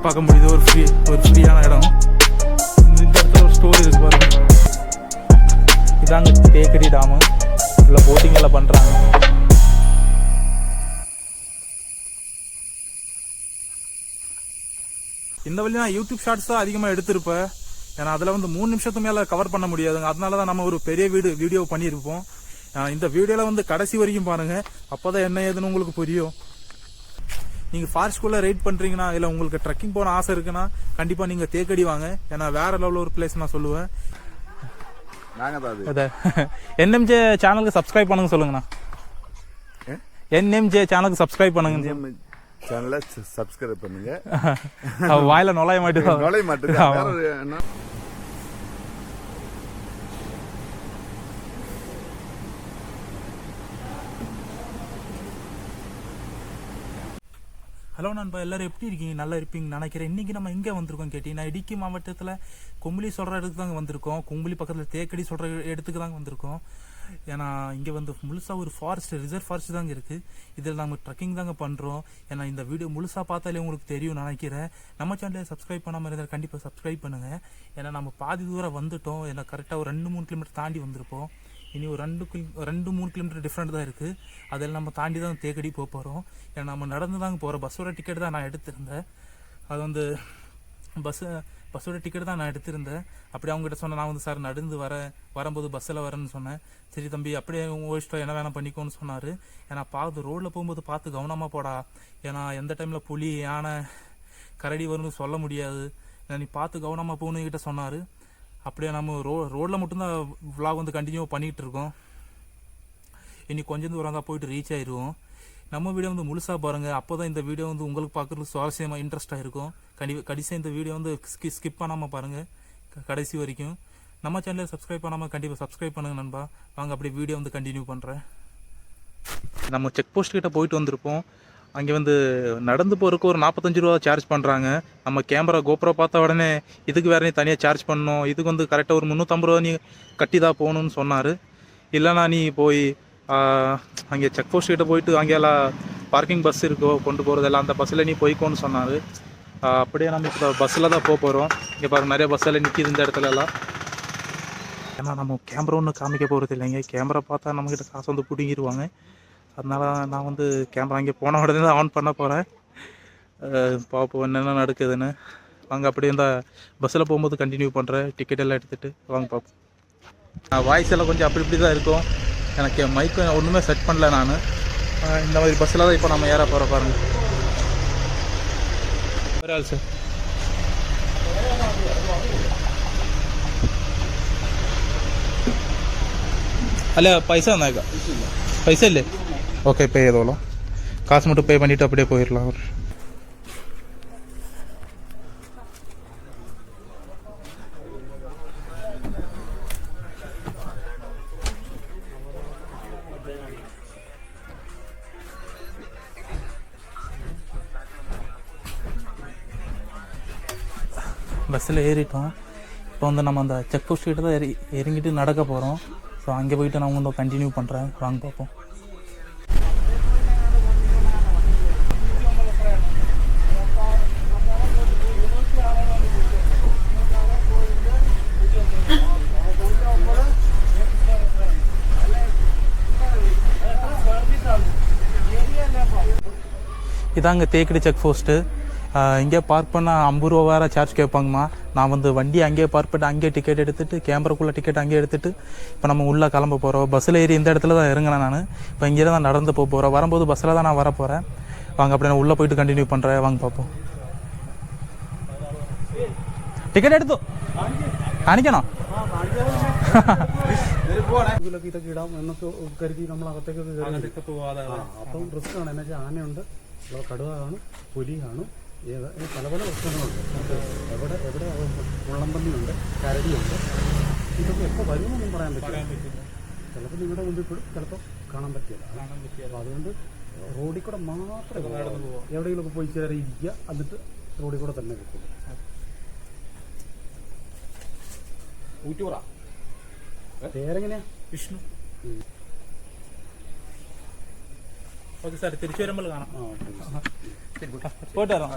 பார்க்க முடியுது. ஒரு ஃப்ரீயான இடம். இந்த இடத்துல ஒரு ஸ்டோரி இருக்கு பாருங்க. இதாங்க தேக்கடி டாமு. இல்லை போட்டிங் எல்லாம் பண்ணுறாங்க. இந்த வழி நான் யூடியூப் ஷார்ட்ஸ் தான் அதிகமாக எடுத்திருப்பேன். ஏன்னா அதில் வந்து 3 நிமிஷத்துக்கு மேலே கவர் பண்ண முடியாதுங்க. அதனால தான் நம்ம ஒரு பெரிய வீடியோ பண்ணியிருப்போம். இந்த வீடியோவில் வந்து கடைசி வரைக்கும் பாருங்கள். அப்போ தான் என்ன ஏதுன்னு உங்களுக்கு புரியும். நீங்கள் ஃபாரஸ்ட்குள்ளே ரைட் பண்ணுறீங்கன்னா, இல்லை உங்களுக்கு ட்ரெக்கிங் போன ஆசை இருக்குன்னா கண்டிப்பாக நீங்கள் தேக்கடி வாங்க. ஏன்னா வேற லெவலில் ஒரு பிளேஸ் நான் சொல்லுவேன். அதை என்எம்ஜே சேனலுக்கு சப்ஸ்கிரைப் பண்ணுங்க சொல்லுங்கண்ணா. என்எம்ஜே சேனலுக்கு சப்ஸ்கிரைப் பண்ணுங்க. சேனலை சப்ஸ்கிரைப் பண்ணுங்க. வாயில நுழைய மாட்டேங்குது. ஹலோ நண்பா, எல்லாரும் எப்படி இருக்கீங்க? நல்லா இருப்பீங்கன்னு நினைக்கிறேன். இன்றைக்கி நம்ம எங்கே வந்திருக்கோம் கேட்டிங்கன்னா, இடுக்கி மாவட்டத்தில் கும்பலி சொல்கிற இடத்துக்கு தாங்க வந்திருக்கோம். கும்பலி பக்கத்தில் தேக்கடி சொல்கிற இடத்துக்கு தாங்க வந்திருக்கோம். ஏன்னா இங்கே வந்து முழுசாக ஒரு ரிசர்வ் ஃபாரஸ்ட் தாங்க இருக்குது. இதில் நாங்கள் ட்ரெக்கிங் தாங்க பண்ணுறோம். ஏன்னா இந்த வீடியோ முழுசாக பார்த்தாலே உங்களுக்கு தெரியும் நினைக்கிறேன். நம்ம சேனலை சப்ஸ்கிரைப் பண்ணாமல் இருந்தால் கண்டிப்பாக சப்ஸ்கிரைப் பண்ணுங்கள். ஏன்னா நம்ம பாதி தூரம் வந்துட்டோம். ஏன்னா கரெக்டாக ஒரு 2-3 கிலோமீட்டர் தாண்டி வந்திருப்போம். இனி ஒரு 2-3 கிலோமீட்டர் டிஃப்ரெண்ட் தான் இருக்குது. அதில் நம்ம தாண்டி தான் தேக்கடி போக போகிறோம். ஏன்னா நம்ம நடந்து தாங்க போகிறோம். பஸ்ஸோட டிக்கெட் தான் நான் எடுத்திருந்தேன். அது வந்து பஸ்ஸோட டிக்கெட் தான் நான் எடுத்திருந்தேன். அப்படி அவங்ககிட்ட சொன்னேன், நான் வந்து சார் நடந்து வரும்போது பஸ்ஸில் வரேன்னு சொன்னேன். சரி தம்பி, அப்படியே ஓடிச்சிட்டோம், என்ன வேணால் பண்ணிக்கோன்னு சொன்னார். ஏன்னா ரோட்டில் போகும்போது பார்த்து கவனமாக போடா. ஏன்னா எந்த டைமில் புலி, யானை, கரடி வரும்னு சொல்ல முடியாது. நீ பார்த்து கவனமாக போகணுன்னு கிட்ட சொன்னார். அப்படியே நம்ம ரோடில் மட்டும்தான் விலாக் வந்து கண்டினியூ பண்ணிகிட்டு இருக்கோம். இனி கொஞ்சம் தூரம் தான் போயிட்டு ரீச் ஆயிடுவோம். நம்ம வீடியோ வந்து முழுசாக பாருங்கள். அப்போ தான் இந்த வீடியோ வந்து உங்களுக்கு பார்க்குறதுக்கு சுவாரஸ்யமாக இன்ட்ரெஸ்ட்டாக இருக்கும். கடைசியாக இந்த வீடியோ வந்து ஸ்கிப் பண்ணாமல் பாருங்கள் கடைசி வரைக்கும். நம்ம சேனலை சப்ஸ்கிரைப் பண்ணாமல் கண்டிப்பாக சப்ஸ்கிரைப் பண்ணுங்க நண்பா. வாங்க அப்படியே வீடியோ வந்து கண்டினியூ பண்ணுறேன். நம்ம செக் போஸ்ட் கிட்ட போயிட்டு வந்திருப்போம். அங்கே வந்து நடந்து போகிறதுக்கு ஒரு 45 ரூபா சார்ஜ் பண்ணுறாங்க. நம்ம கோப்ரோ பார்த்த உடனே இதுக்கு வேறு தனியாக சார்ஜ் பண்ணணும், இதுக்கு வந்து கரெக்டாக ஒரு 350 ரூபா நீ கட்டி தான் போகணுன்னு சொன்னார். இல்லைனா நீ போய் அங்கே செக் போஸ்ட் கிட்ட போயிட்டு அங்கே எல்லாம் பார்க்கிங் பஸ் இருக்கோ கொண்டு போகிறதெல்லாம், அந்த பஸ்ஸில் நீ போய்க்கோன்னு சொன்னார். அப்படியே நம்ம இப்போ பஸ்ஸில் தான் போகிறோம். இங்கே பாருங்க, நிறைய பஸ்ஸில் நிற்கிது இந்த இடத்துல எல்லாம். ஏன்னா நம்ம கேமரா ஒன்று காமிக்க போகிறது இல்லைங்க. கேமரா பார்த்தா நம்மக்கிட்ட காசு வந்து பிடிங்கிடுவாங்க. அதனால நான் வந்து கேமரா அங்கே போன உடனே தான் ஆன் பண்ண போகிறேன். பார்ப்போம் என்னென்ன நடக்குதுன்னு. வாங்க அப்படியே இந்த பஸ்ஸில் போகும்போது கண்டினியூ பண்ணுறேன். டிக்கெட் எல்லாம் எடுத்துகிட்டு வாங்க பார்ப்போம். வாய்ஸ் எல்லாம் கொஞ்சம் அப்படி இப்படி தான் இருக்கும். எனக்கு மைக்கு ஒன்றுமே செட் பண்ணல நான். இந்த மாதிரி பஸ்ஸில் தான் இப்போ நம்ம ஏற போகிற பாருங்க. வேறு ஆள் சார் ಅಲ್ಲ ಪೈಸಾ ಅಂದಾಗ ಪೈಸಾ ಇಲ್ಲೇ ஓகே பே எவ்வளோ காசு மட்டும் பே பண்ணிவிட்டு அப்படியே போயிடலாம். அவர் பஸ்ஸில் ஏறிட்டோம். இப்போ வந்து நம்ம அந்த செக் போஸ்ட் கிட்ட தான் இறங்கிட்டு நடக்க போகிறோம். ஸோ அங்கே போயிட்டு நான் வந்து கண்டினியூ பண்ணுறேன். வாங்க பார்ப்போம். இதாங்க தேக்கடி செக் போஸ்ட்டு. இங்கே பார்க் பண்ணால் 50 ரூபா வேறு சார்ஜ் கேட்பாங்கம்மா. நான் வந்து வண்டி அங்கேயே பார்க் பண்ணிட்டு அங்கேயே டிக்கெட் எடுத்துகிட்டு கேமராக்குள்ளே டிக்கெட் அங்கேயே எடுத்துகிட்டு இப்போ நம்ம உள்ளே கிளம்ப போகிறோம். பஸ்ஸில் ஏறி இந்த இடத்துல தான் இறங்கினேன் நான். இப்போ இங்கே தான் நடந்து போக போகிறேன். வரும்போது பஸ்ஸில் தான் நான் வர போகிறேன். வாங்க அப்படியே நான் உள்ளே போயிட்டு கண்டினியூ பண்ணுறேன். வாங்க பார்ப்போம். ടിക്കറ്റ് എടുത്തു കാണിക്കണോ? ഇതിലൊക്കെ ഇതൊക്കെ ഇടാം എന്നൊക്കെ കരുതി നമ്മൾ അകത്തേക്കൊക്കെ പോവാതെ അപ്പം റിസ്ക് ആണ്. എന്നു വെച്ചാൽ ആനയുണ്ട്, കടുവ കാണും, പുലി കാണും, പല പല പ്രശ്നങ്ങളുണ്ട്. എവിടെ എവിടെ മുള്ളമ്പന്നിയുണ്ട്, കരടിയുണ്ട്. ഇതൊക്കെ എപ്പോൾ വരുമെന്നൊന്നും പറയാൻ പറ്റില്ല. ചിലപ്പോൾ നിങ്ങളുടെ മുമ്പിൽ കൂടെ ചിലപ്പോൾ കാണാൻ പറ്റില്ല. അപ്പോൾ അതുകൊണ്ട് റോഡിൽ കൂടെ മാത്രമേ എവിടെയെങ്കിലുമൊക്കെ പോയി കയറി ഇരിക്കുക, എന്നിട്ട് റോഡിൽ കൂടെ തന്നെ കിട്ടും. ഊറ്റൂറ പേരെങ്ങനെയാ? വിഷ്ണു. ഓക്കെ സാർ, തിരിച്ചു വരുമ്പോൾ കാണാം. പോയിട്ട് വരാം.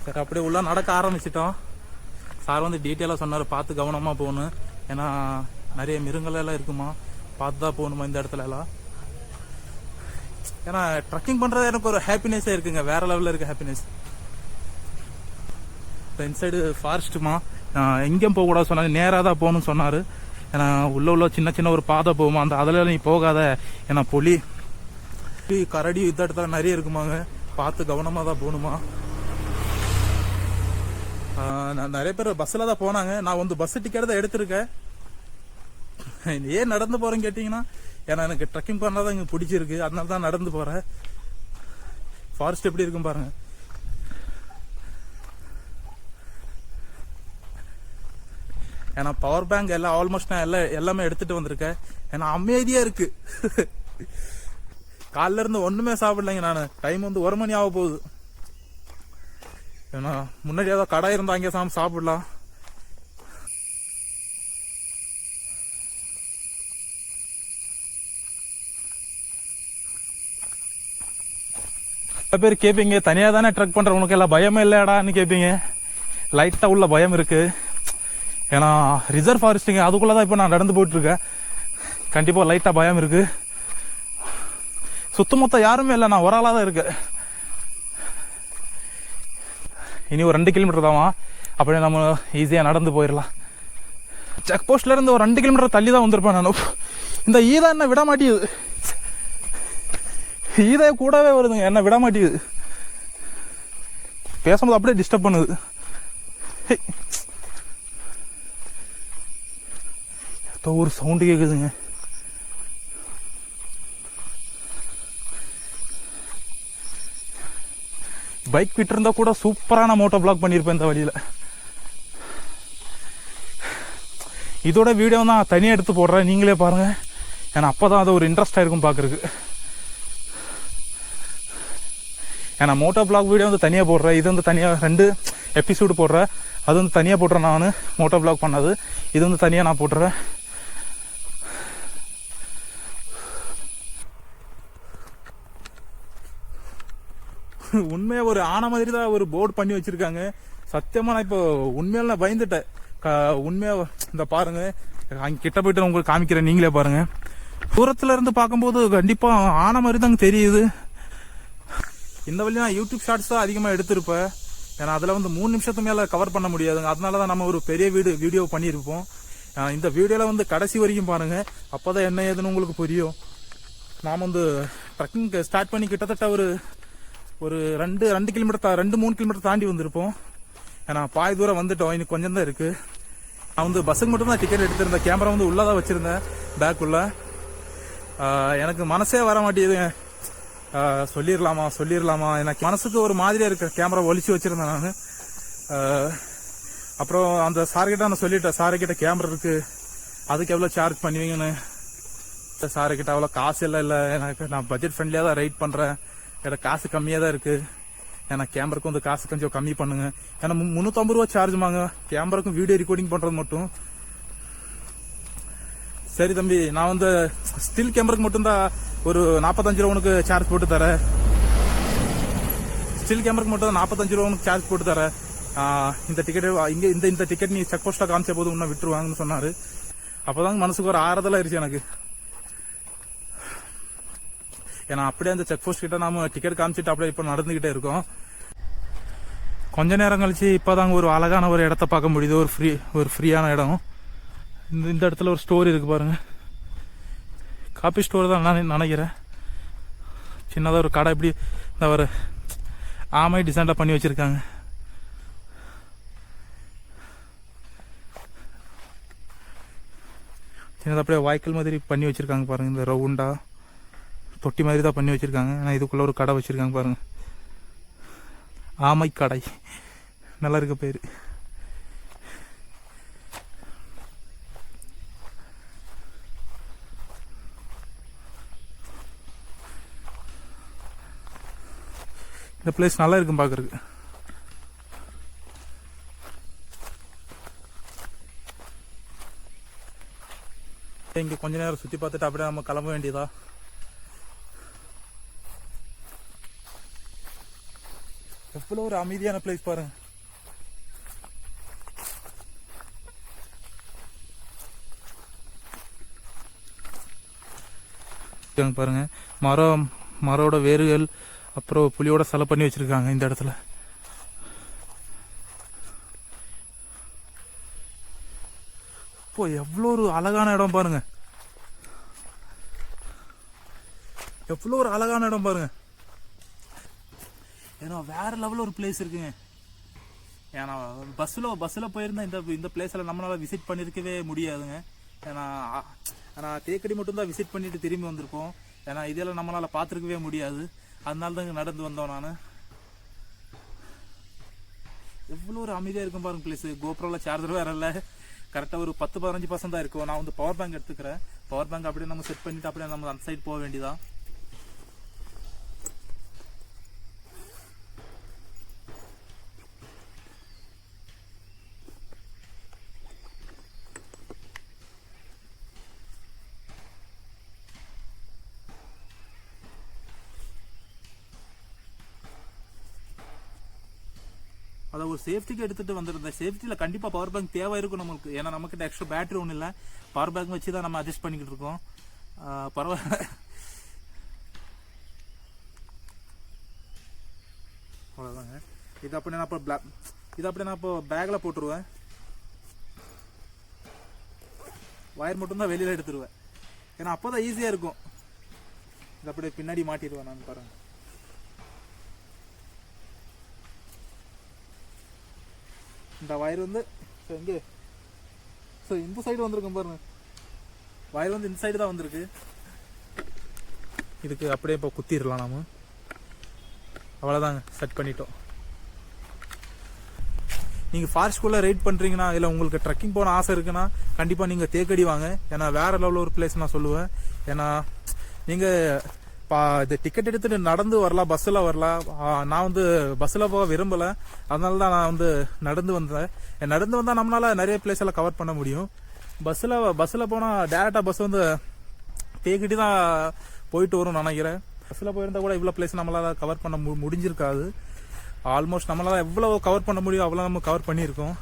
சரி அப்படியே உள்ள நடக்க ஆரம்பிச்சிட்டோம். சார் வந்து டீட்டெயிலாக சொன்னார், பார்த்து கவனமாக போகணும், ஏன்னா நிறைய மிருகங்கள் எல்லாம் இருக்குமா, பார்த்து தான் போகணுமா இந்த இடத்துல எல்லாம். ஏன்னா ட்ரக்கிங் பண்ணுறது எனக்கு ஒரு ஹாப்பினஸே இருக்குங்க, வேற லெவலில் இருக்கு ஹாப்பினஸ். இப்போ இன்சைடு ஃபாரஸ்ட்டுமா, எங்கேயும் போகக்கூடாது சொன்னார், நேராக தான் போகணும்னு சொன்னார். ஏன்னா உள்ள சின்ன சின்ன ஒரு பாதை போகுமா, அந்த அதில் நீ போகாத, ஏன்னா புலி கரடி இந்த இடத்துல நிறைய இருக்குமாங்க, பார்த்து கவனமாக தான் போகணுமா. நிறைய பேர் பஸ்ஸில் தான் போனாங்க, நான் வந்து பஸ் டிக்கெட் தான் எடுத்திருக்கேன். ஏன் நடந்து போகிறேன்னு கேட்டிங்கன்னா, ஏன்னா எனக்கு ட்ரெக்கிங் பண்ணாதான் இங்கே பிடிச்சிருக்கு, அதனால தான் நடந்து போகிறேன். ஃபாரஸ்ட் எப்படி இருக்கும் பாருங்க. ஏன்னா பவர் பேங்க் எல்லாம் ஆல்மோஸ்ட் நான் எல்லாமே எடுத்துட்டு வந்திருக்கேன். ஏன்னா அமைதியா இருக்கு. காலைல இருந்து ஒண்ணுமே சாப்பிடலைங்க நான். டைம் வந்து 1 மணி ஆக போகுது. ஏன்னா முன்னாடி ஏதாவது கடை இருந்தா அங்கே சாப்பிடலாம். சில பேர் கேட்பீங்க, தனியா தானே ட்ரக் பண்ற, உனக்கு எல்லாம் பயமே இல்லையாடான்னு கேட்பீங்க. லைட்டா உள்ள பயம் இருக்கு. ஏன்னா ரிசர்வ் ஃபாரஸ்ட்டுங்க, அதுக்குள்ளதான் இப்ப நான் நடந்து போயிட்டு இருக்கேன். கண்டிப்பா லைட்டா பயம் இருக்கு. சுத்தமொத்த யாருமே இல்லை, நான் ஒரு ஆளா தான் இருக்கேன். இனி ஒரு 2 கிலோமீட்டர் தான், அப்படியே நம்ம ஈஸியா நடந்து போயிடலாம். செக் போஸ்ட்ல இருந்து ஒரு 2 கிலோமீட்டர் தள்ளி தான் வந்திருப்பேன் நான். இந்த ஈதா என்ன விட மாட்டேங்குது, ஈதே கூடவே வருதுங்க, என்ன விட மாட்டேங்குது. பேசும்போது அப்படியே டிஸ்டர்ப் பண்ணுது. ஏதோ ஒரு சவுண்டு கேக்குதுங்க. பைக் விட்டு இருந்தா கூட சூப்பரான மோட்டோ பிளாக் பண்ணிருப்பேன் இந்த வழியில. இதோட வீடியோ தான் தனியா எடுத்து போடுறேன், நீங்களே பாருங்க. ஏன்னா அப்பதான் அது ஒரு இன்ட்ரெஸ்டா இருக்கும் பாக்குறதுக்கு. ஏன்னா மோட்டோ பிளாக் வீடியோ வந்து தனியா போடுறேன், இது வந்து தனியா 2 எபிசோடு போடுறேன். அது வந்து தனியா போட்டுறேன் நான், மோட்டோ பிளாக் பண்ணது. இது வந்து தனியா நான் போட்டுறேன். உண்மையா ஒரு ஆன மாதிரி தான் ஒரு போர்டு பண்ணி வச்சிருக்காங்க. சத்தியமா நான் இப்போ உண்மையில நான் பயந்துட்டேன். உண்மையா இந்த பாருங்க, அங்க கிட்ட போயிட்டு உங்களுக்கு காமிக்கிறேன், நீங்களே பாருங்க. தூரத்துல இருந்து பார்க்கும்போது கண்டிப்பா ஆன மாதிரி தாங்க தெரியுது. இந்த வழி நான் யூடியூப் ஷார்ட்ஸ் தான் அதிகமா எடுத்திருப்பேன். ஏன்னா அதுல வந்து 3 நிமிஷத்துக்கு மேல கவர் பண்ண முடியாதுங்க. அதனாலதான் நம்ம ஒரு பெரிய வீடியோ பண்ணியிருப்போம். இந்த வீடியோல வந்து கடைசி வரைக்கும் பாருங்க, அப்பதான் என்ன ஏதுன்னு உங்களுக்கு புரியும். நாம வந்து ட்ரக்கிங் ஸ்டார்ட் பண்ணி கிட்டத்தட்ட ஒரு 2 கிலோமீட்டர் 2-3 கிலோமீட்டர் தாண்டி வந்திருப்போம். ஏன்னா பாதி தூரம் வந்துட்டோம், இன்னும் கொஞ்சம் தான் இருக்கு. நான் வந்து பஸ்ஸுக்கு மட்டும் தான் டிக்கெட் எடுத்திருந்தேன், கேமரா வந்து உள்ளதான் வச்சிருந்தேன் பேக்குள்ள. எனக்கு மனசே வர மாட்டேங்குதுங்க, சொல்லிடலாமா எனக்கு மனசுக்கு ஒரு மாதிரியா இருக்கு. கேமரா ஒளிச்சு வச்சிருந்தேன் நான். அப்புறம் அந்த சார்கிட்ட நான் சொல்லிட்டேன், சார்கிட்ட கேமரா இருக்கு, அதுக்கு எவ்வளவு சார்ஜ் பண்ணுவீங்கன்னு. சார்கிட்ட அவ்வளோ காசு எல்லாம் இல்லை, எனக்கு நான் பட்ஜெட் ஃப்ரெண்ட்லியாக தான் ரைட் பண்றேன், எனக்கு காசு கம்மியாக தான் இருக்கு, ஏன்னா கேமராக்கும் வந்து காசு கொஞ்சம் கம்மி பண்ணுங்க. ஏன்னா 350 ரூபா சார்ஜ் வாங்க கேமராக்கும் வீடியோ ரெக்கார்டிங் பண்றது மட்டும். சரி தம்பி, நான் வந்து ஸ்டில் கேமராக்கு மட்டும் தான் ஒரு 45 ரூபா உனக்கு சார்ஜ் போட்டு தரேன். ஸ்டில் கேமராக்கு மட்டும் 45 ரூபா உனக்கு சார்ஜ் போட்டு தரேன். இந்த டிக்கெட் இங்க இந்த டிக்கெட் நீ செக் போஸ்ட்ல காமிச்ச போது இன்னும் விட்டுருவாங்கன்னு சொன்னாரு. அப்பதாங்க மனசுக்கு ஒரு ஆறுதலா இருந்துச்சு எனக்கு. ஏன்னா அப்படியே அந்த செக் போஸ்ட் கிட்ட நாம டிக்கெட் காமிச்சிட்டு அப்படியே இப்ப நடந்துகிட்டே இருக்கோம். கொஞ்ச நேரம் கழிச்சு இப்பதாங்க ஒரு அழகான ஒரு இடத்த பார்க்க முடியுது, ஒரு ஃப்ரீயான இடம். இந்த இடத்துல ஒரு ஸ்டோர் இருக்கு பாருங்க, காபி ஸ்டோர் தான் நான் நினைக்கிறேன். சின்னதாக ஒரு கடை, இப்படி இந்த ஒரு ஆமை டிசைன்ல பண்ணி வச்சிருக்காங்க. சின்னதாக அப்படியே வாய்க்கால் மாதிரி பண்ணி வச்சிருக்காங்க பாருங்க. இந்த ரவுண்டா தொட்டி மாதிரி தான் பண்ணி வச்சிருக்காங்க. ஆனால் இதுக்குள்ள ஒரு கடை வச்சிருக்காங்க பாருங்க, ஆமை கடை. நல்லா இருக்க பேரு. இந்த பிளேஸ் நல்லா இருக்கும் பாக்குறதுக்கு. இங்க கொஞ்ச நேரம் சுத்தி பார்த்துட்டு அப்படியே நம்ம கிளம்ப வேண்டியதா. எவ்வளவு ஒரு அமைதியான பிளேஸ் பாருங்க. பாருங்கள் மரோட வேர்கள் அப்புறம் புளியோட சிலை பண்ணி வச்சுருக்காங்க இந்த இடத்துல. இப்போ எவ்வளோ ஒரு அழகான இடம் பாருங்க, எவ்வளோ ஒரு அழகான இடம் பாருங்க. ஏன்னா வேற லெவலில் ஒரு பிளேஸ் இருக்குங்க. ஏன்னா பஸ்ஸில் போயிருந்தா இந்த பிளேஸில் நம்மளால விசிட் பண்ணியிருக்கவே முடியாதுங்க. ஏன்னா தேக்கடி மட்டும்தான் விசிட் பண்ணிட்டு திரும்பி வந்திருப்போம். ஏன்னா இதெல்லாம் நம்மளால் பார்த்துருக்கவே முடியாது. அதனால தான் நடந்து வந்தோம். நான் எவ்வளோ ஒரு அமைதியாக இருக்கும் பாருங்க பிளேஸ். கோப்ரோவில் சார்ஜர் வேற இல்லை, கரெக்டாக ஒரு 10-15% தான் இருக்கும். நான் வந்து பவர் பேங்க் எடுத்துக்கிறேன். பவர் பேங்க் அப்படியே நம்ம செட் பண்ணிட்டு அப்படியே நம்ம அந்த சைடு போக வேண்டியதான். அதை ஒரு சேஃப்டிக்கு எடுத்துகிட்டு வந்துருந்தேன். சேஃப்டியில் கண்டிப்பாக பவர் பேங்க் தேவை இருக்கும் நம்மளுக்கு. ஏன்னா நம்மக்கிட்ட எக்ஸ்ட்ரா பேட்டரி ஒன்றும் இல்லை. பவர் பேங்க் வச்சு தான் நம்ம அட்ஜஸ்ட் பண்ணிக்கிட்டு இருக்கோம். பரவாயில்ல. அவ்வளோதாங்க. இது அப்படி நான் இப்போ பேக்கில் போட்டுருவேன். வயர் மட்டும்தான் வெளியில் எடுத்துருவேன். ஏன்னா அப்போ தான் ஈஸியாக இருக்கும். இது அப்படியே பின்னாடி மாட்டிடுவேன் நான். பாருங்கள், இந்த வயர் வந்து எங்கே இந்த சைடு வந்திருக்கும் பாருங்க. வயர் வந்து இந்த சைடு தான் வந்திருக்கு. இதுக்கு அப்படியே இப்போ குத்திடலாம் நாம. அவ்வளோதாங்க, செட் பண்ணிட்டோம். நீங்கள் ஃபாரஸ்ட்குள்ளே ரைட் பண்ணுறீங்கன்னா, இல்லை உங்களுக்கு ட்ரெக்கிங் போன ஆசை இருக்குன்னா கண்டிப்பாக நீங்கள் தேக்கடி வாங்க. ஏன்னா வேறு லெவலில் ஒரு பிளேஸ் நான் சொல்லுவேன். ஏன்னா நீங்கள் இது டிக்கெட் எடுத்துட்டு நடந்து வரலாம், பஸ்ஸில் வரலாம். நான் வந்து பஸ்ஸில் போக விரும்பலை. அதனால தான் நான் வந்து நடந்து வந்தேன். நடந்து வந்தால் நம்மளால நிறைய பிளேஸ் எல்லாம் கவர் பண்ண முடியும். பஸ்ஸில் போனால் டேரெக்டாக பஸ் வந்து தேக்கிட்டு தான் போயிட்டு வரும்னு நினைக்கிறேன். பஸ்ஸில் போயிருந்தால் கூட இவ்வளோ பிளேஸ் நம்மளால் கவர் பண்ண முடிஞ்சிருக்காது. ஆல்மோஸ்ட் நம்மளால் எவ்வளோ கவர் பண்ண முடியும் அவ்வளோ நம்ம கவர் பண்ணியிருக்கோம்.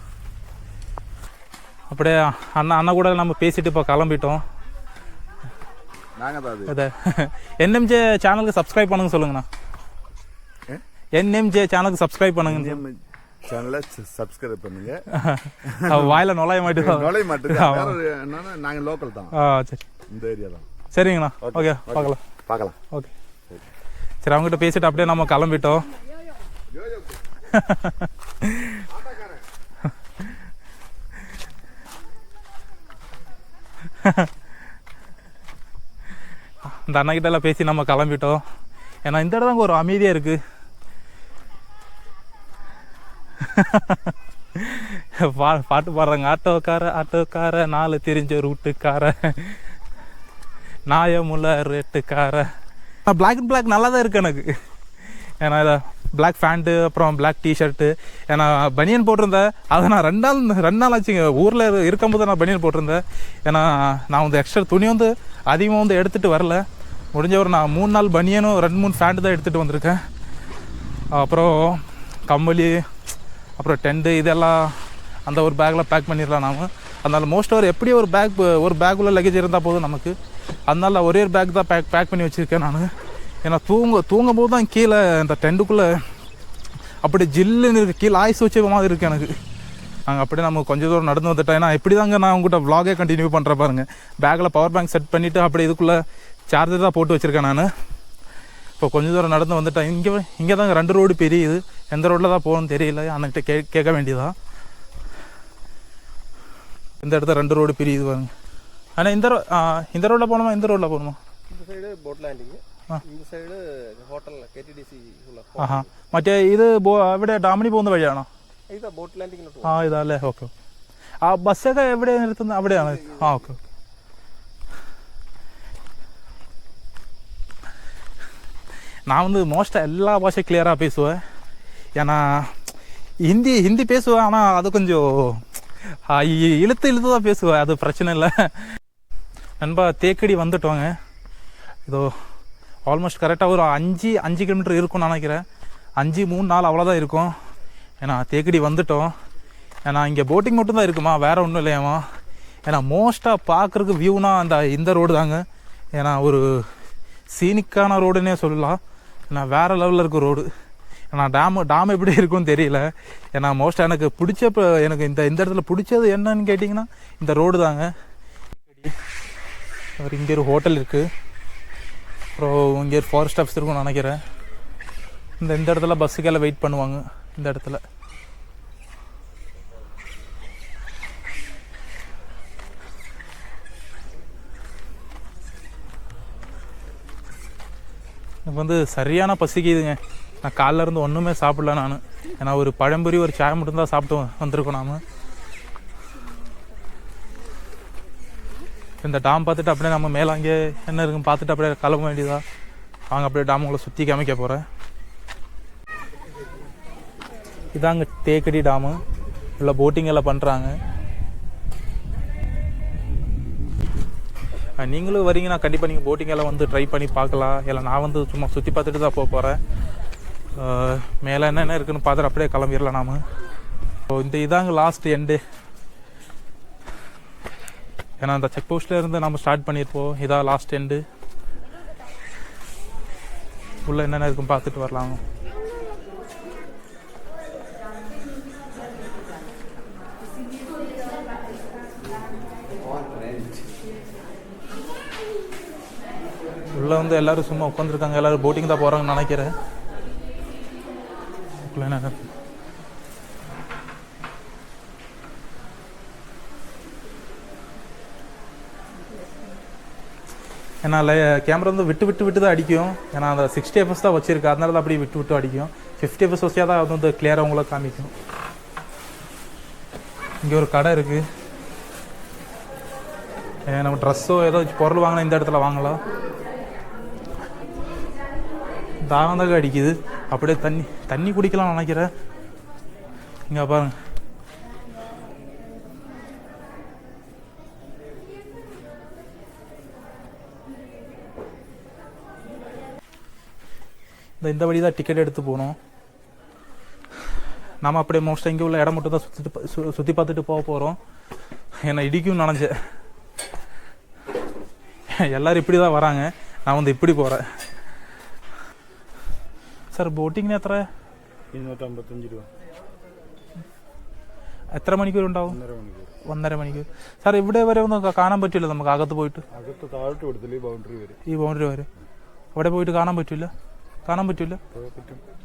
அப்படியே அண்ணா கூட நம்ம பேசிட்டு இப்போ கிளம்பிட்டோம். என்எம்ஜே சேனலுக்கு சப்ஸ்கிரைப் பண்ணுங்க சொல்லுங்கண்ணா. என்எம்ஜே சேனலுக்கு சப்ஸ்கிரைப் பண்ணுங்க. சேனலை சப்ஸ்கிரைப் பண்ணுங்க. வாயில நுழைய மாட்டேன். நாங்கள் லோக்கல் தான். சரி, இந்த ஏரியா தான். சரிங்கண்ணா. ஓகே, பார்க்கலாம். ஓகே, சரி. அவங்ககிட்ட பேசிட்டு அப்படியே நம்ம கிளம்பிட்டோம். இந்த அண்ணகிட்ட எல்லாம் பேசி நம்ம கிளம்பிட்டோம். ஏன்னா இந்த இடம் தாங்க ஒரு அமைதியாக இருக்கு. பாட்டு பாடுறாங்க. ஆட்டோக்கார 4 தெரிஞ்ச ரூட்டுக்கார, நாயமுள்ள ரேட்டுக்கார. பிளாக் அண்ட் பிளாக் நல்லா தான் இருக்கு எனக்கு. ஏன்னா இதை பிளாக் பேண்ட்டு அப்புறம் பிளாக் டிஷர்ட்டு. ஏன்னா பனியன் போட்டிருந்தேன். அதை நான் 2 நாள் ஆச்சுங்க. ஊரில் இருக்கும்போது நான் பனியன் போட்டிருந்தேன். ஏன்னா நான் வந்து எக்ஸ்ட்ரா துணி வந்து அதிகமாக வந்து எடுத்துகிட்டு வரல. முடிஞ்ச ஒரு நான் 3 நாள் பனியனும் 2-3 பேண்ட்டு தான் எடுத்துகிட்டு வந்திருக்கேன். அப்புறம் கம்பளி அப்புறம் டென்ட்டு இதெல்லாம் அந்த ஒரு பேக்கில் பேக் பண்ணிடலாம் நாம். அதனால் மோஸ்ட் எப்படியும் ஒரு பேக் உள்ள லக்கேஜ் இருந்தால் போதும் நமக்கு. அதனால் ஒரே ஒரு பேக் தான் பேக் பண்ணி வச்சுருக்கேன் நான். ஏன்னா தூங்கும் போது தான் கீழே இந்த டென்ட்டுக்குள்ளே அப்படி ஜில்லுன்னு இருக்குது. கீழே ஆய்ஸ் வச்ச மாதிரி இருக்குது எனக்கு. நாங்கள் அப்படியே நம்ம கொஞ்சம் தூரம் நடந்து வந்துட்டோம். ஏன்னா இப்படி தாங்க நான் உங்கள்கிட்ட vlog கண்டினியூ பண்ணுறேன் பாருங்கள். பேக்கில் பவர் பேங்க் செட் பண்ணிவிட்டு அப்படியே இதுக்குள்ளே சார்ஜர் தான் போட்டு வச்சுருக்கேன் நான். இப்போ கொஞ்சம் தூரம் நடந்து வந்துட்டேன். இங்கே தாங்க 2 ரோடு பெரியுது. எந்த ரோட்டில் தான் போகணும்னு தெரியல. அன்னைக்கிட்ட கேட்க வேண்டியதான். இந்த இடத்துல 2 ரோடு பிரியுது பாருங்க. ஆனால் இந்த ரோட்டில் போகணுமா இந்த ரோட்டில் போகணுமா? இந்த சைடு போட் ലാൻഡിങ്, இந்த സൈഡ് ഹോട്ടൽ KTDC ഉള്ള. മറ്റേ ഇത് ഇവിടെ ഡാമിന് പോകുന്ന വഴിയാണോ? ഇതാ ബോട്ട് ലാൻഡിങ്ങിലോട്ട്. ഇതല്ലേ. ഓക്കെ. ആ ബസ്സൊക്കെ എവിടെ നിർത്തുന്നത്? അവിടെയാണ്. ഓക്കെ. நான் வந்து மோஸ்ட்டாக எல்லா பாஷையும் கிளியராக பேசுவேன். ஏன்னா ஹிந்தி பேசுவேன். ஆனால் அது கொஞ்சம் இழுத்து தான் பேசுவேன். அது பிரச்சனை இல்லை. நண்பா தேக்கடி வந்துட்டோங்க. இதோ ஆல்மோஸ்ட் கரெக்டாக ஒரு 5 கிலோமீட்டர் இருக்கும்னு நினைக்கிறேன். 5-3-4 அவ்வளோதான் இருக்கும். ஏன்னா தேக்கடி வந்துட்டோம். ஏன்னா இங்கே போட்டிங் மட்டும்தான் இருக்குமா, வேறு ஒன்றும் இல்லையாம்மா. ஏன்னா மோஸ்ட்டாக பார்க்குறதுக்கு வியூனா இந்த ரோடு தாங்க. ஏன்னா ஒரு சீனிக்கான ரோடுன்னே சொல்லலாம். ஏன்னா வேறு லெவலில் இருக்கும் ரோடு. ஏன்னா டாம் எப்படி இருக்கும்னு தெரியல. ஏன்னா மோஸ்ட்டாக எனக்கு எனக்கு இந்த இடத்துல பிடிச்சது என்னன்னு கேட்டிங்கன்னா இந்த ரோடு தாங்க. இங்கே ஒரு ஹோட்டல் இருக்குது, அப்புறம் இங்கே ஒரு ஃபாரஸ்ட் ஆஃபீஸ் இருக்கும்னு நினைக்கிறேன். இந்த இடத்துல பஸ்ஸுக்கெல்லாம் வெயிட் பண்ணுவாங்க. இந்த இடத்துல எனக்கு வந்து சரியான பசிக்குதுங்க. நான் காலைல இருந்து ஒன்றுமே சாப்பிடல நான். ஏன்னா ஒரு பழம்பொரி ஒரு சாய் மட்டும்தான் சாப்பிட்டு வந்திருக்கோம் நாம். இந்த டாம் பார்த்துட்டு அப்படியே நம்ம மேலே அங்கே என்ன இருக்குன்னு பார்த்துட்டு அப்படியே கிளம்ப வேண்டியதா. வாங்க அப்படியே டாம் உங்களை சுற்றி காமிக்க போகிறேன். இதாங்க தேக்கடி டாமு. உள்ள போட்டிங் எல்லாம் பண்ணுறாங்க. நீங்களும் வரீங்கன்னா கண்டிப்பாக நீங்கள் போட்டிங் எல்லாம் வந்து ட்ரை பண்ணி பார்க்கலாம். இல்லை நான் வந்து சும்மா சுற்றி பார்த்துட்டு தான் போக போகிறேன். மேலே என்னென்ன இருக்குன்னு பார்த்துட்டு அப்படியே கிளம்பிடலாம் நாம். இந்த இதாங்க லாஸ்ட் எண்டு. ஏன்னா அந்த செக் போஸ்ட்டில் இருந்து நம்ம ஸ்டார்ட் பண்ணியிருப்போம். இதான் லாஸ்ட் எண்டு. உள்ளே என்னென்ன இருக்குன்னு பார்த்துட்டு வரலாம். உள்ளே வந்து எல்லோரும் சும்மா உட்காந்துருக்காங்க. எல்லோரும் போட்டிங் தான் போகிறாங்கன்னு நினைக்கிறேன். என்ன ஏன்னா கேமரா வந்து விட்டு தான் அடிக்கும். ஏன்னா அந்த 60 fps தான் வச்சுருக்கு, அதனால தான் அப்படியே விட்டு அடிக்கும். 50 fps வச்சா தான் அது வந்து கிளியராக உங்களை காமிக்கும். இங்கே ஒரு கடை இருக்குது. நம்ம ட்ரெஸ்ஸோ ஏதோ பொருள் வாங்கினா இந்த இடத்துல வாங்கலாம். தாகந்தாக அடிக்குது. அப்படியே தண்ணி குடிக்கலாம்னு நினைக்கிறேன். இங்கே பாருங்க, இந்த வழி தான் டிக்கெட் எடுத்து போகணும். நாம் அப்படியே மோஸ்ட்டாக இங்கே உள்ள இடம் மட்டும் தான் சுற்றி பார்த்துட்டு போக போகிறோம். என்னை இடிக்கும்னு நினச்சேன். எல்லோரும் இப்படி தான் வராங்க, நான் வந்து இப்படி போகிறேன். സാർ ബോട്ടിങ്ങിന് എത്ര? 255 രൂപ. എത്ര മണിക്കൂർ ഉണ്ടാവും? 1.5 മണിക്കൂർ. സാർ ഇവിടെ വരെ ഒന്നും കാണാൻ പറ്റില്ല നമുക്ക്? അകത്ത് പോയിട്ട് അകത്ത് താഴോട്ട് കൊടുത്തില്ല, ഈ ബൗണ്ടറി വരെ അവിടെ പോയിട്ട് കാണാൻ പറ്റില്ല?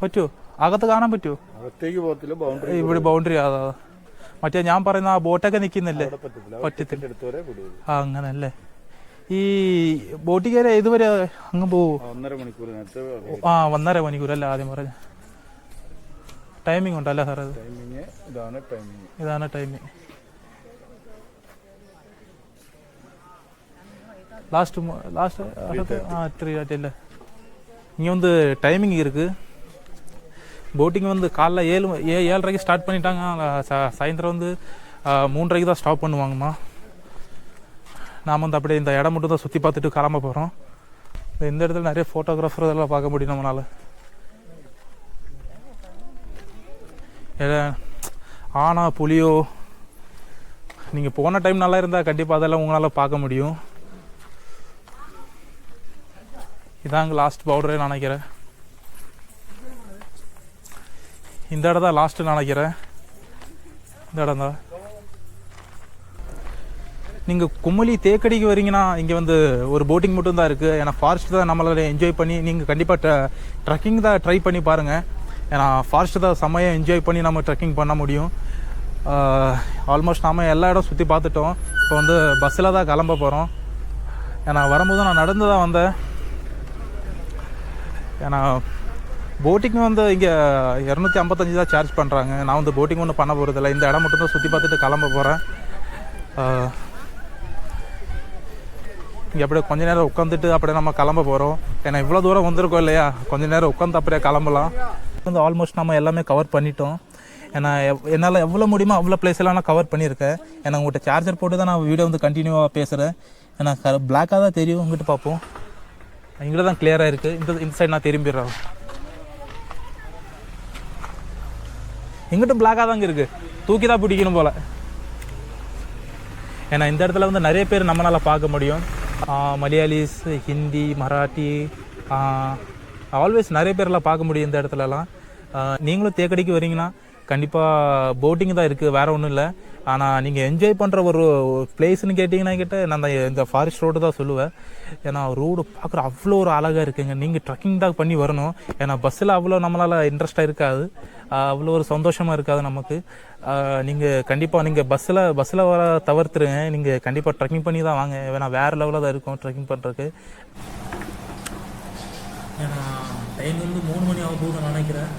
പറ്റുമോ? അകത്ത് കാണാൻ പറ്റുമോ? അകത്തേക്ക് പോകത്തില്ല, ബൗണ്ടറി ഇവിടെ ബൗണ്ടറി. അതാ മറ്റേ ഞാൻ പറയുന്ന ആ ബോട്ടൊക്കെ നിൽക്കുന്നില്ലേ? പറ്റത്തില്ല. അങ്ങനെ അല്ലേ? ഈ ബോട്ടിൽ കയറി ഇതുവരെ അങ്ങ് പോവോ? 1.5 മണിക്കൂർ നേരത്തെ. 1.5 മണിക്കൂർ അല്ലേ ആദ്യം പറഞ്ഞ? ടൈമിംഗ് ഉണ്ടല്ലേ സാർ? അത് ഇതാണ് ടൈമിംഗ്. லாஸ்ட் 3 இங்கே வந்து டைமிங் இருக்குது. போட்டிங் வந்து காலைல 7:30 ஸ்டார்ட் பண்ணிட்டாங்க. சாயந்தரம் வந்து 3:30 தான் ஸ்டாப் பண்ணுவாங்கம்மா. நாம் வந்து அப்படியே இந்த இடம் மட்டும் தான் சுற்றி பார்த்துட்டு கிளம்ப போகிறோம். இந்த இடத்துல நிறைய ஃபோட்டோகிராஃபர் இதெல்லாம் பார்க்க முடியும் நம்மளால். ஆனா புலியோ நீங்கள் போன டைம் நல்லா இருந்தால் கண்டிப்பாக அதெல்லாம் உங்களால் பார்க்க முடியும். இதாங்க லாஸ்ட் பவுடரே நினைக்கிறேன். இந்த இடம் தான் லாஸ்ட்டு நினைக்கிறேன். இந்த இடம் தான். நீங்கள் குமுளி தேக்கடிக்கு வரீங்கன்னா இங்கே வந்து ஒரு போட்டிங் மட்டும் தான் இருக்குது. ஏன்னா ஃபாரஸ்ட் தான் நம்மளால் என்ஜாய் பண்ணி நீங்கள் கண்டிப்பாக ட்ரக்கிங் தான் ட்ரை பண்ணி பாருங்கள். ஏன்னா ஃபாரஸ்ட் தான் செம்மையாக என்ஜாய் பண்ணி நம்ம ட்ரக்கிங் பண்ண முடியும். ஆல்மோஸ்ட் நாம் எல்லா இடம் சுற்றி பார்த்துட்டோம். இப்போ வந்து பஸ்ஸில் தான் கிளம்ப போகிறோம். ஏன்னா வரும்போது நான் நடந்து தான் வந்தேன். ஏன்னா போட்டிங் வந்து இங்கே 255 தான் சார்ஜ் பண்ணுறாங்க. நான் வந்து போட்டிங் ஒன்றும் பண்ண போகிறதில்ல. இந்த இடம் மட்டும் தான் சுற்றி பார்த்துட்டு கிளம்ப போகிறேன். இங்கே அப்படியே கொஞ்ச நேரம் உட்காந்துட்டு அப்படியே நம்ம கிளம்ப போகிறோம். ஏன்னா இவ்வளோ தூரம் வந்திருக்கோம் இல்லையா, கொஞ்ச நேரம் உட்காந்து அப்படியே கிளம்பலாம். வந்து ஆல்மோஸ்ட் நம்ம எல்லாமே கவர் பண்ணிட்டோம். ஏன்னா என்னால் எவ்வளோ முடியுமோ அவ்வளோ பிளேஸ் எல்லாம் நான் கவர் பண்ணியிருக்கேன். ஏன்னா உங்கள்கிட்ட சார்ஜர் போட்டு தான் நான் வீடியோ வந்து கண்டினியூவாக பேசுகிறேன். ஏன்னா பிளாக்காக தான் தெரியும். உங்கள்கிட்ட பார்ப்போம், இங்கே தான் கிளியராக இருக்குது. இந்த சைடு நான் திரும்பிடுறேன். எங்கிட்ட பிளாக்காக தாங்க இருக்குது, தூக்கி தான் பிடிக்கணும் போல். ஏன்னா இந்த இடத்துல வந்து நிறைய பேர் நம்மளால் பார்க்க முடியும். மலையாளிஸ், ஹிந்தி, மராட்டி, ஆல்வேஸ் நிறைய பேர்லாம் பார்க்க முடியும் இந்த இடத்துலலாம். நீங்களும் தேக்கடிக்கு வரீங்கன்னா கண்டிப்பாக போட்டிங் தான் இருக்குது, வேறு ஒன்றும் இல்லை. ஆனால் நீங்கள் என்ஜாய் பண்ணுற ஒரு பிளேஸ்ன்னு கேட்டிங்கன்னா கிட்ட நான் இந்த ஃபாரஸ்ட் ரோடு தான் சொல்லுவேன். ஏன்னா ரோடு பார்க்குற அவ்வளோ ஒரு அழகாக இருக்குங்க. நீங்கள் ட்ரக்கிங் தான் பண்ணி வரணும். ஏன்னா பஸ்ஸில் அவ்வளோ நம்மளால் இன்ட்ரெஸ்ட்டாக இருக்காது, அவ்வளோ ஒரு சந்தோஷமாக இருக்காது நமக்கு. நீங்கள் கண்டிப்பாக நீங்கள் பஸ்ஸில் வர தவிர்த்துருங்க. நீங்கள் கண்டிப்பாக ட்ரக்கிங் பண்ணி தான் வாங்க. ஏன்னா வேறு லெவலில் தான் இருக்கும் ட்ரக்கிங் பண்ணுறதுக்கு. ஏன்னா டைம் வந்து 3 மணி ஆக போகுதுன்னு நினைக்கிறேன்.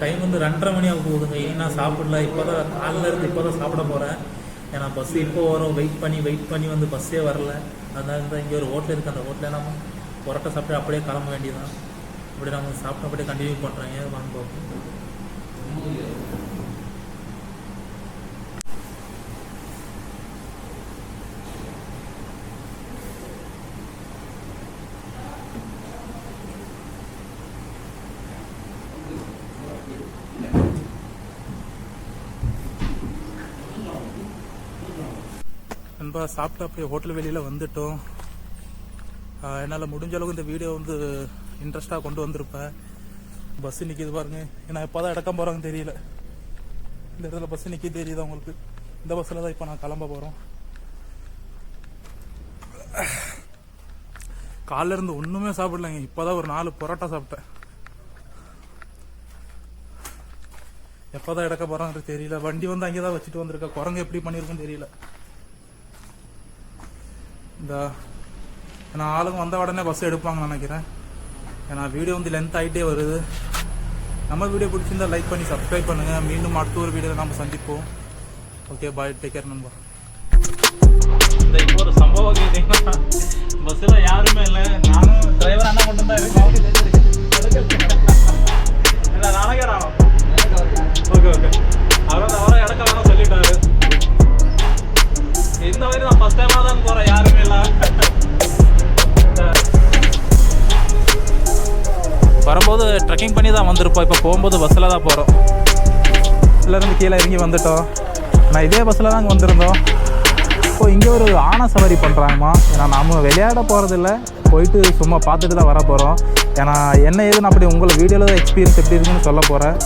டைம் வந்து 2:30 மணி ஆக போகுதுங்க. இனி நான் சாப்பிடல, இப்போ தான் காலிலேருந்து இப்போ தான் சாப்பிட போகிறேன். ஏன்னா பஸ்ஸு இப்போ வரும், வெயிட் பண்ணி வந்து பஸ்ஸே வரல. அதனால தான் இங்கே ஒரு ஹோட்டல் இருக்குது, அந்த ஹோட்டலில் நம்ம புரோட்டா சாப்பிட்டு அப்படியே கிளம்ப வேண்டியதான். அப்படி நம்ம சாப்பிட்டு அப்படியே கண்டினியூ பண்ணுறாங்க. வாங்க பார்ப்போம். நண்பா சாப்பிட்டு அப்படியே ஹோட்டல் வெளியில் வந்துட்டோம். என்னால் முடிஞ்ச அளவுக்கு இந்த வீடியோ வந்து இன்ட்ரெஸ்ட்டாக கொண்டு வந்திருப்பேன். பஸ்ஸு நிற்கிது பாருங்க. ஏன்னா இப்போ தான் இடக்கம் போகிறாங்கன்னு தெரியல. இந்த இடத்துல பஸ்ஸு நிற்கி தெரியுதா உங்களுக்கு? இந்த பஸ்ஸில் தான் இப்போ நான் கிளம்ப போகிறோம். காலைல இருந்து ஒன்றுமே சாப்பிடலைங்க. இப்போ தான் ஒரு 4 பரோட்டா சாப்பிட்டேன். எப்போ தான் இடக்க போகிறாங்கன்னு தெரியல. வண்டி வந்து அங்கே தான் வச்சுட்டு வந்திருக்கேன். குரங்கு எப்படி பண்ணியிருக்குன்னு தெரியல. இந்த நான் ஆளுங்க வந்த உடனே பஸ் எடுப்பாங்கன்னு நினைக்கிறேன். ஏன்னா வீடியோ வந்து லென்த் ஆகிட்டே வருது. நம்ம வீடியோ பிடிச்சிருந்தா லைக் பண்ணி சப்ஸ்கிரைப் பண்ணுங்கள். மீண்டும் அடுத்த ஒரு வீடியோவில் நம்ம சந்திப்போம். ஓகே, பாய், டேக் கேர் நண்பா. இந்த இப்போ ஒரு சம்பவம் கேட்டீங்கன்னா பஸ்ஸில் யாருமே இல்லை. நானும் டிரைவர் அண்ணா மட்டும் தான் இருக்கோம். இல்லை நானே ஓகே அவரை இடக்க வேணாம் சொல்லிட்டாரு. இந்த மாதிரி நான் ஃபர்ஸ்ட் டைமாக தான் போகிறேன், யாருமே இல்லை. வரும்போது ட்ரெக்கிங் பண்ணி தான் வந்திருப்போம். இப்போ போகும்போது பஸ்ஸில் தான் போகிறோம். பஸ்ஸிலேருந்து கீழே இறங்கி வந்துட்டோம். நான் இதே பஸ்ஸில் தான் வந்திருந்தோம். இப்போ இங்கே ஒரு ஆனை சவாரி பண்ணுறாங்கம்மா. ஏன்னா நம்ம விளையாட போகிறதில்ல, போயிட்டு சும்மா பார்த்துட்டு தான் வர போகிறோம். ஏன்னா என்ன ஏதுன்னு அப்படி உங்களை வீடியோவில் தான் எக்ஸ்பீரியன்ஸ் எப்படி இருக்குன்னு சொல்ல போகிறேன்.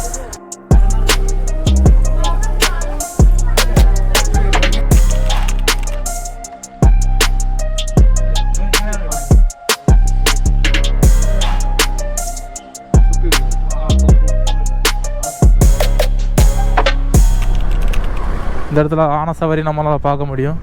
இந்த இடத்துல ஆனை சவாரி நம்மளால் பார்க்க முடியும்.